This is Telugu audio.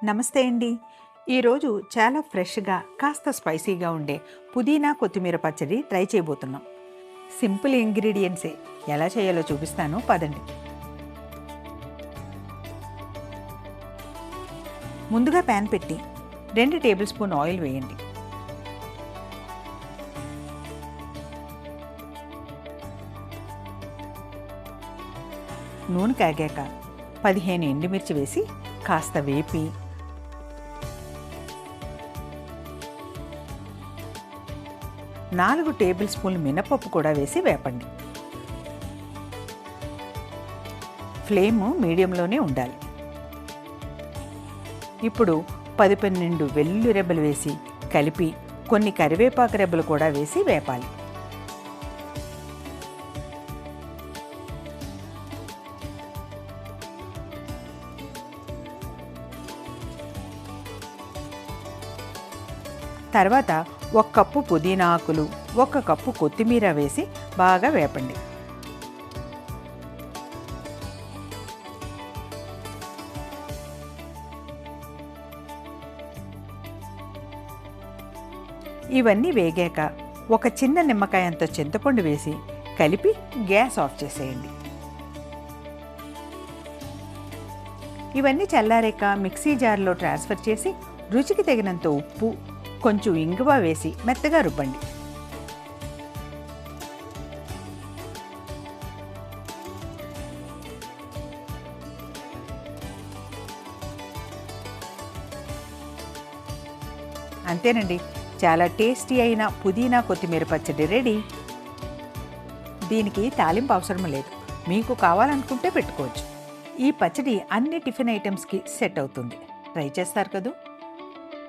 నమస్తే అండి. ఈరోజు చాలా ఫ్రెష్‌గా, కాస్త స్పైసీగా ఉండే పుదీనా కొత్తిమీర పచ్చడి ట్రై చేయబోతున్నాం. సింపుల్ ఇంగ్రీడియెంట్సే. ఎలా చేయాలో చూపిస్తాను పదండి. ముందుగా ప్యాన్ పెట్టి 2 టేబుల్ స్పూన్ ఆయిల్ వేయండి. నూనె కాగాక 15 ఎండుమిర్చి వేసి కాస్త వేపి 4 టేబుల్ స్పూన్లు మినపప్పు కూడా వేసి వేపండి. ఫ్లేమ్ మీడియంలోనే ఉండాలి. ఇప్పుడు 10-12 వెల్లుల్లి రెబ్బలు వేసి కలిపి కొన్ని కరివేపాకు రెబ్బలు కూడా వేసి వేపాలి. తర్వాత 1 కప్పు పుదీనా ఆకులు, 1 కప్పు కొత్తిమీర వేసి బాగా వేపండి. ఇవన్నీ వేగాక 1 చిన్న నిమ్మకాయ అంత చింతపండు వేసి కలిపి గ్యాస్ ఆఫ్ చేసేయండి. ఇవన్నీ చల్లారాక మిక్సీ జార్లో ట్రాన్స్ఫర్ చేసి రుచికి తగినంత ఉప్పు, కొంచెం ఇంగువ వేసి మెత్తగా రుబ్బండి. అంతేనండి, చాలా టేస్టీ అయిన పుదీనా కొత్తిమీర పచ్చడి రెడీ. దీనికి తాలింపు అవసరం లేదు. మీకు కావాలనుకుంటే పెట్టుకోవచ్చు. ఈ పచ్చడి అన్ని టిఫిన్ ఐటమ్స్కి సెట్ అవుతుంది. ట్రై చేస్తారు కదూ.